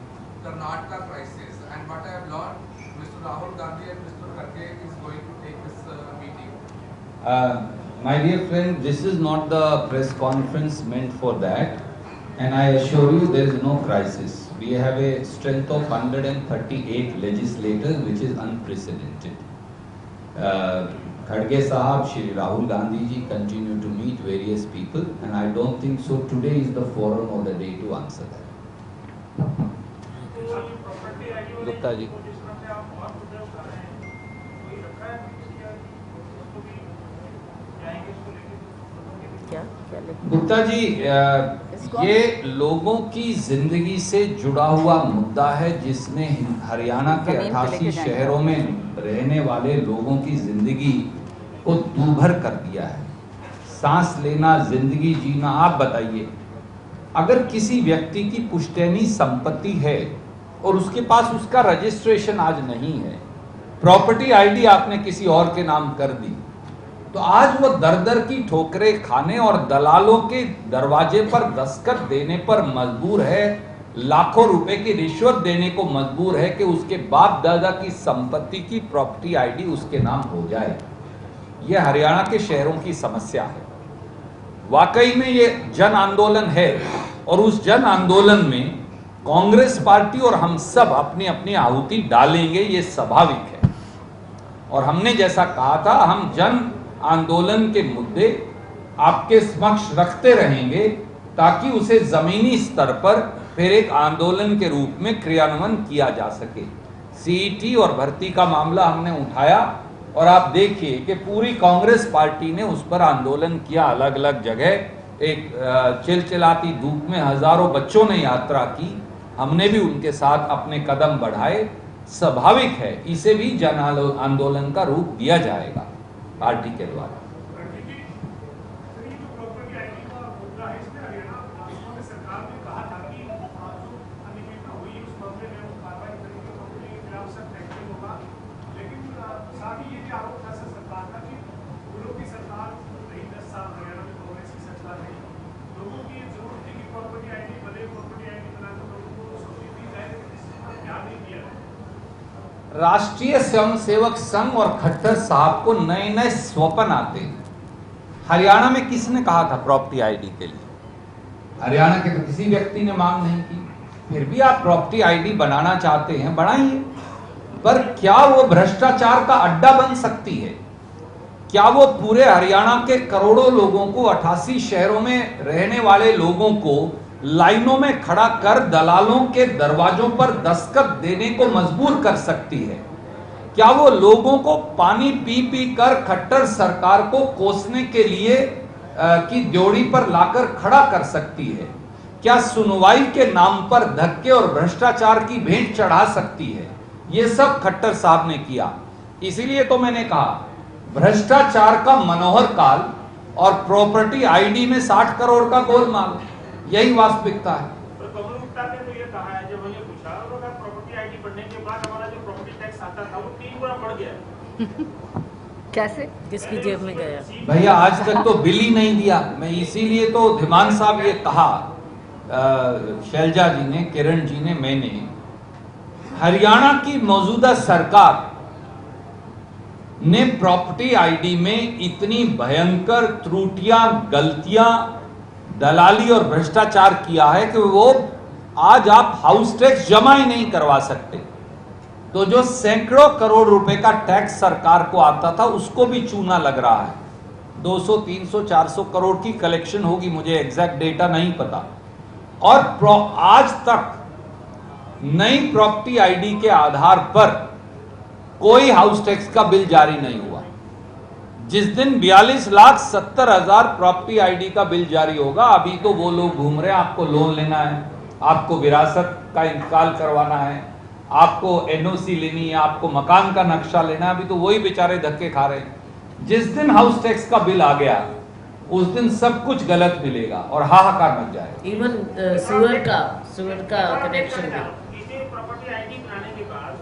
Karnataka crisis, and what I have learned, Mr. Rahul Gandhi and Mr. Kharge is going to take this meeting. My dear friend, this is not the press conference meant for that, and I assure you there is no crisis. We have a strength of 138 legislators, which is unprecedented. Kharge Sahab, Shri Rahul Gandhi ji continue to meet various people, and I don't think so today is the forum or the day to answer that. Gupta ji. Gupta ji, ये लोगों की जिंदगी से जुड़ा हुआ मुद्दा है जिसने हरियाणा के 88 शहरों में रहने वाले लोगों की जिंदगी को दूभर कर दिया है। सांस लेना, जिंदगी जीना। आप बताइए, अगर किसी व्यक्ति की पुश्तैनी संपत्ति है और उसके पास उसका रजिस्ट्रेशन आज नहीं है, प्रॉपर्टी आईडी आपने किसी और के नाम कर दी, तो आज वो दर दर की ठोकरें खाने और दलालों के दरवाजे पर दस्तखत देने पर मजबूर है, लाखों रुपए की रिश्वत देने को मजबूर है कि उसके बाप दादा की संपत्ति की प्रॉपर्टी आईडी उसके नाम हो जाए। यह हरियाणा के शहरों की समस्या है। वाकई में ये जन आंदोलन है, और उस जन आंदोलन में कांग्रेस पार्टी और हम सब अपनी अपनी आहुति डालेंगे, ये स्वाभाविक है। और हमने जैसा कहा था, हम जन आंदोलन के मुद्दे आपके समक्ष रखते रहेंगे ताकि उसे जमीनी स्तर पर फिर एक आंदोलन के रूप में क्रियान्वयन किया जा सके। सीईटी और भर्ती का मामला हमने उठाया, और आप देखिए कि पूरी कांग्रेस पार्टी ने उस पर आंदोलन किया। अलग अलग जगह एक चिलचिलाती धूप में हजारों बच्चों ने यात्रा की, हमने भी उनके साथ अपने कदम बढ़ाए। स्वाभाविक है, इसे भी जन आंदोलन का रूप दिया जाएगा पार्टी के द्वारा। राष्ट्रीय स्वयंसेवक संघ और खट्टर साहब को नए नए स्वप्न आते हैं। हरियाणा में किसने कहा था प्रॉपर्टी आईडी के लिए? हरियाणा के तो किसी व्यक्ति ने मांग नहीं की। फिर भी आप प्रॉपर्टी आईडी बनाना चाहते हैं, बनाइए, पर क्या वो भ्रष्टाचार का अड्डा बन सकती है? क्या वो पूरे हरियाणा के करोड़ों लोगों को, 88 शहरों में रहने वाले लोगों को लाइनों में खड़ा कर दलालों के दरवाजों पर दस्तखत देने को मजबूर कर सकती है? क्या वो लोगों को पानी पी पी कर खट्टर सरकार को कोसने के लिए की ड्योढ़ी पर लाकर खड़ा कर सकती है? क्या सुनवाई के नाम पर धक्के और भ्रष्टाचार की भेंट चढ़ा सकती है? ये सब खट्टर साहब ने किया। इसीलिए तो मैंने कहा, भ्रष्टाचार का मनोहर काल और प्रॉपर्टी आईडी में 60 करोड़ का गोलमाल, यही वास्तविकता है। तो कमल गुप्ता ने तो ये कहा है, जब मैंने पूछा उन्होंने प्रॉपर्टी आईडी बनने के बाद हमारा जो प्रॉपर्टी टैक्स आता था वो 3 गुना बढ़ गया। कैसे? किसकी जेब में गया? भैया आज तक तो बिल ही नहीं दिया। मैं इसीलिए तो धीमान साहब ये कहा, शैलजा जी ने, किरण जी ने, मैंने, हरियाणा की मौजूदा सरकार ने प्रॉपर्टी आईडी में इतनी भयंकर त्रुटियां, गलतियां, दलाली और भ्रष्टाचार किया है कि वो आज आप हाउस टैक्स जमा ही नहीं करवा सकते, तो जो सैकड़ों करोड़ रुपए का टैक्स सरकार को आता था उसको भी चूना लग रहा है। 200, 300, 400 करोड़ की कलेक्शन होगी, मुझे एग्जैक्ट डेटा नहीं पता। और आज तक नई प्रॉपर्टी आईडी के आधार पर कोई हाउस टैक्स का बिल जारी नहीं हुआ। जिस दिन 42,70,000 प्रॉपर्टी आईडी का बिल जारी होगा, अभी तो वो लोग घूम रहे हैं, आपको लोन लेना है, आपको विरासत का इंतकाल करवाना है, आपको एनओसी लेनी है, आपको मकान का नक्शा लेना है, अभी तो वही बेचारे धक्के खा रहे हैं। जिस दिन हाउस टैक्स का बिल आ गया उस दिन सब कुछ गलत मिलेगा और हाहाकार मच जाएगा। इवन सुअर का कनेक्शन भी। इसे प्रॉपर्टी आईडी बनाने के बाद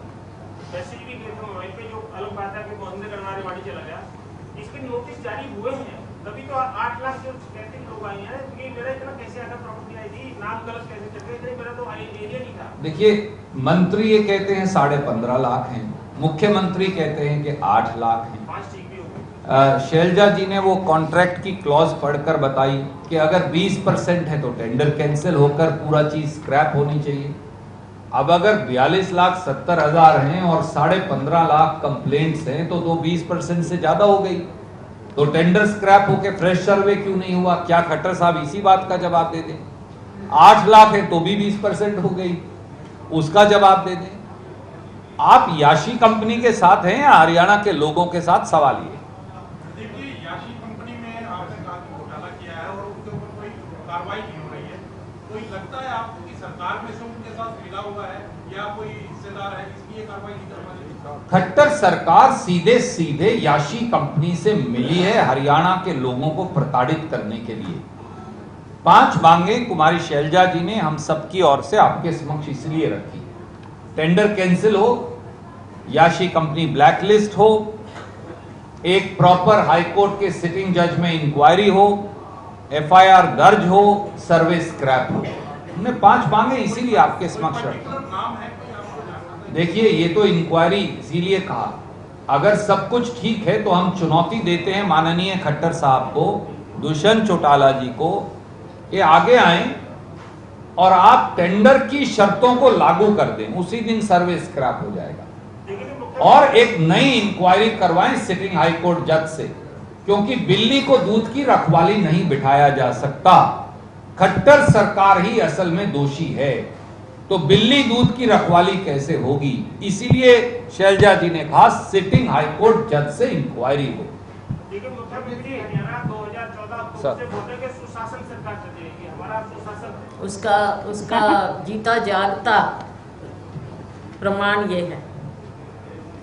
मैसेज भी गए थे मोबाइल पे, जो अलग बात है कि मोहन करवाने वाली चला गया, इसके नोटिस जारी हुए हैं, तभी तो 8 लाख जो कहते हैं लोग आए हैं। तो ये मेरा इतना कैसे आया प्रॉपर्टी आईडी, नाम गलत कैसे चल गए, मेरा तो एरिया नहीं था। देखिए, मंत्री ये कहते हैं 15.5 लाख हैं, मुख्यमंत्री कहते हैं कि 8 लाख हैं। 5 ठीक भी हो गए। शैलजा जी ने वो कॉन्ट्रैक्ट की क्लॉज पढ़कर बताई कि अगर 20% है तो टेंडर कैंसिल होकर पूरा चीज स्क्रैप होनी चाहिए। अब अगर 42,70,000 हैं और 15.5 लाख कंप्लेंट्स हैं तो 20% से ज्यादा हो गई, तो टेंडर स्क्रैप होके फ्रेश सर्वे क्यों नहीं हुआ? क्या खट्टर साहब इसी बात का जवाब दे दें। 8 लाख है तो भी 20% हो गई, उसका जवाब दे दें। आप याशी कंपनी के साथ हैं या हरियाणा के लोगों के साथ? सवाल ये। देखिए, याशी कंपनी में आपने कहा कि घोटाला किया है और उनके ऊपर कोई कार्रवाई नहीं हो रही है, कोई लगता है आपको कि सरकार में से उनके साथ मिला हुआ है या कोई हिस्सेदार है जिसकी ये कार्रवाई नहीं करवा रही? खट्टर सरकार सीधे सीधे याशी कंपनी से मिली है हरियाणा के लोगों को प्रताड़ित करने के लिए। 5 मांगे कुमारी शैलजा जी ने हम सबकी ओर से आपके समक्ष इसलिए रखी। टेंडर कैंसिल हो, याशी कंपनी ब्लैकलिस्ट हो, एक प्रॉपर हाईकोर्ट के सिटिंग जज में इंक्वायरी हो, एफआईआर दर्ज हो, सर्वे स्क्रैप हो। हमने 5 मांगे इसीलिए आपके समक्ष रखी। नाम है कोई आपको जानना है? देखिए, ये तो इंक्वायरी, इसीलिए कहा अगर सब कुछ ठीक है तो हम चुनौती देते हैं माननीय खट्टर साहब को, दुष्यंत चौटाला जी को, ये आगे आए और आप टेंडर की शर्तों को लागू कर दें, उसी दिन सर्वे स्क्रैप हो जाएगा। और एक नई इंक्वायरी करवाएं सिटिंग हाईकोर्ट जज से, क्योंकि बिल्ली को दूध की रखवाली नहीं बिठाया जा सकता। खट्टर सरकार ही असल में दोषी है, तो बिल्ली दूध की रखवाली कैसे होगी? इसीलिए शैलजा जी ने कहा सिटिंग हाईकोर्ट जज से इंक्वायरी हो। लेकिन मुख्यमंत्री हरियाणा 2014 से बोलते कि सुशासन सरकार चलेगी, हमारा सुशासन, उसका जीता जागता प्रमाण ये है,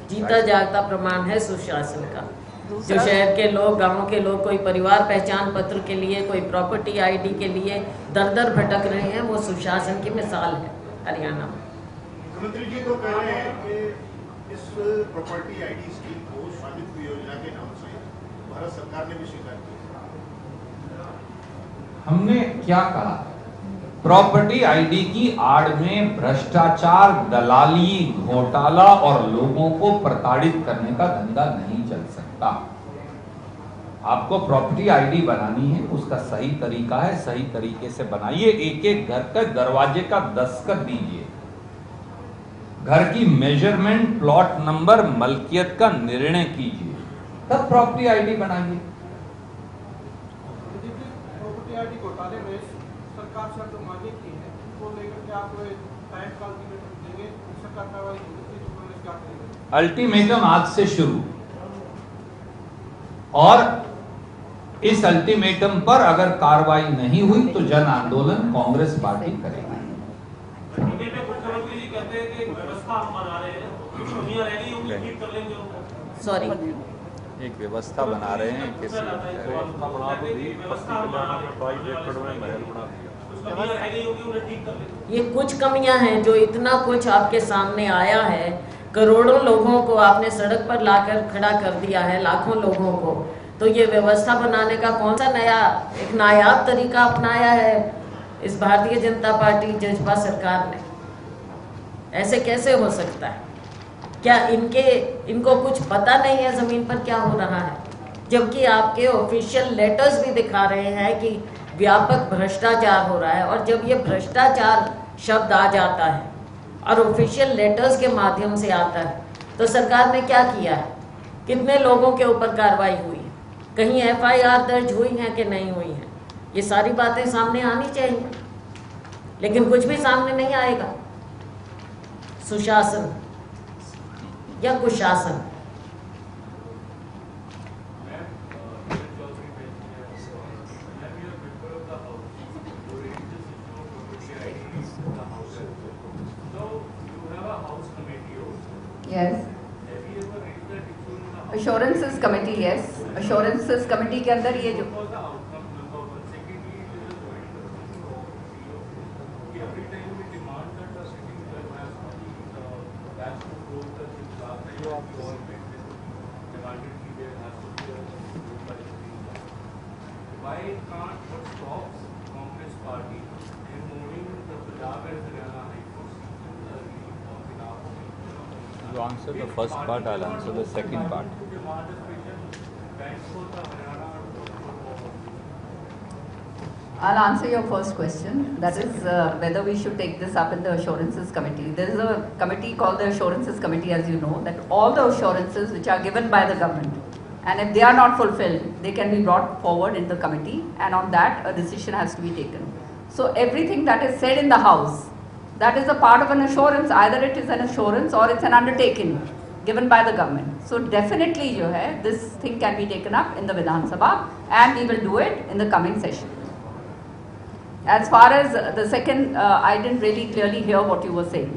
जीता जागता प्रमाण है सुशासन का। जो शहर के लोग, गांव के लोग कोई परिवार पहचान पत्र के लिए, कोई प्रॉपर्टी आईडी के लिए दर दर भटक रहे हैं, वो सुशासन की मिसाल है हरियाणा में। मुख्यमंत्री जी तो कह रहे हैं कि इस प्रॉपर्टी आईडी स्कीम को स्वामित्व योजना के नाम से भारत सरकार ने भी स्वीकार किया। हमने क्या कहा? प्रॉपर्टी आईडी की आड़ में भ्रष्टाचार, दलाली, घोटाला और लोगों को प्रताड़ित करने का धंधा नहीं चल सकता। आपको प्रॉपर्टी आईडी बनानी है, उसका सही तरीका है, सही तरीके से बनाइए। एक एक घर का दरवाजे का दस्तखत दीजिए, घर की मेजरमेंट, प्लॉट नंबर, मलकियत का निर्णय कीजिए, तब प्रॉपर्टी आईडी बनाइए। प्रॉपर्टी आईडी घोटाले में सरकार से जो मांगे की है उनको लेकर के आप टाइम का अल्टीमेटम देंगे, सरकार कार्रवाई करेगी? अल्टीमेटम आज से शुरू, और इस अल्टीमेटम पर अगर कार्रवाई नहीं हुई तो जन आंदोलन कांग्रेस पार्टी करेगी। मुख्यमंत्री जी कहते हैं कि व्यवस्था हम बना रहे हैं, कुछ कमियां रह गई होंगी, ठीक कर लेंगे उनको। सॉरी, एक व्यवस्था बना रहे हैं किसी व्यवस्था बना दी, ये कुछ कमियां हैं जो इतना कुछ आपके सामने आया है, करोड़ों लोगों को आपने सड़क पर लाकर खड़ा कर दिया है, लाखों लोगों को, तो ये व्यवस्था बनाने का कौन सा नया एक नायाब तरीका अपनाया है इस भारतीय जनता पार्टी जजपा सरकार ने? ऐसे कैसे हो सकता है? क्या इनको कुछ पता नहीं है जमीन पर क्या हो रहा है? जबकि आपके ऑफिशियल लेटर्स भी दिखा रहे हैं कि व्यापक भ्रष्टाचार हो रहा है, और जब ये भ्रष्टाचार शब्द आ जाता है और ऑफिशियल लेटर्स के माध्यम से आता है, तो सरकार ने क्या किया है, कितने लोगों के ऊपर कार्रवाई हुई है, कहीं FIR दर्ज हुई है कि नहीं हुई है, ये सारी बातें सामने आनी चाहिए, लेकिन कुछ भी सामने नहीं आएगा। सुशासन या कुशासन। Yes. Assurances committee, yes. Assurances committee के अंदर ये जो Why can't what stops Congress party in moving the Punjab and Haryana High Court on behalf of You answer the first part, I'll answer the second part. demand a special bench for the Haryana I'll answer your first question. That is whether we should take this up in the Assurances Committee. There is a committee called the Assurances Committee, as you know, that all the assurances which are given by the government, and if they are not fulfilled, they can be brought forward in the committee, and on that a decision has to be taken. So everything that is said in the House, that is a part of an assurance. Either it is an assurance or it's an undertaking given by the government. So definitely, this thing can be taken up in the Vidhan Sabha, and we will do it in the coming session. As far as the second, I didn't really clearly hear what you were saying.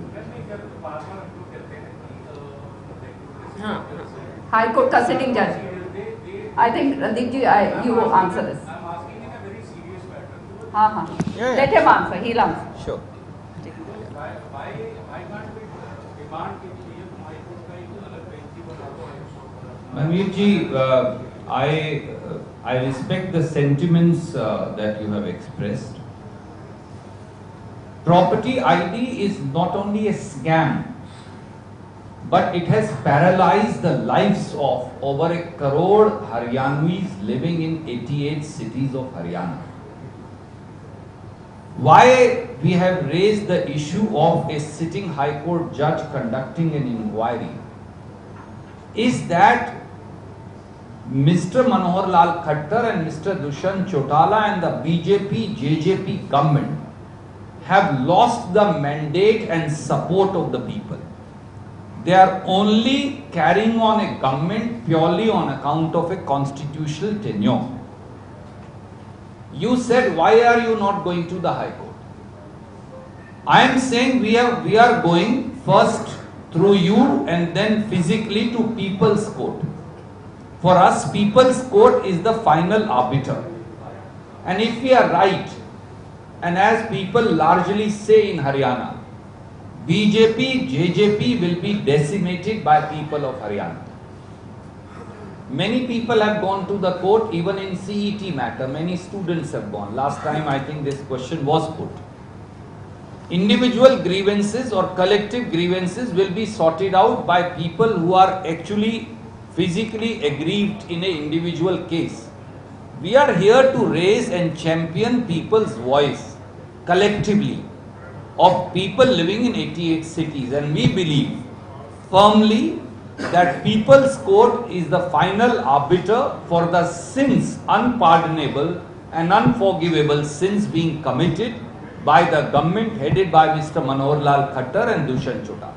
High Court का sitting judge. I think Randeep ji, you answer this. I'm asking in a very serious matter. हाँ. Yeah. Let him answer. He'll answer. Sure. Why can't we demand कि ये High Court का एक अलग bench ही बना दो High Court का? Manveer ji, I respect the sentiments that you have expressed. Property ID is not only a scam, but it has paralyzed the lives of over 1 crore Haryanvis living in 88 cities of Haryana. Why we have raised the issue of a sitting High Court judge conducting an inquiry is that Mr. Manohar Lal Khattar and Mr. Dushyant Chautala and the BJP, JJP government have lost the mandate and support of the people. They are only carrying on a government purely on account of a constitutional tenure. You said, why are you not going to the High Court? I am saying we are going first through you and then physically to People's Court. For us, People's Court is the final arbiter. And if we are right, and as people largely say in Haryana, BJP, JJP will be decimated by people of Haryana. Many people have gone to the court, even in CET matter. Many students have gone. Last time I think this question was put. Individual grievances or collective grievances will be sorted out by people who are actually physically aggrieved in an individual case. We are here to raise and champion people's voice collectively of people living in 88 cities, and we believe firmly that People's Court is the final arbiter for the sins, unpardonable and unforgivable sins being committed by the government headed by Mr. Manohar Lal Khattar and Dushyant Chautala.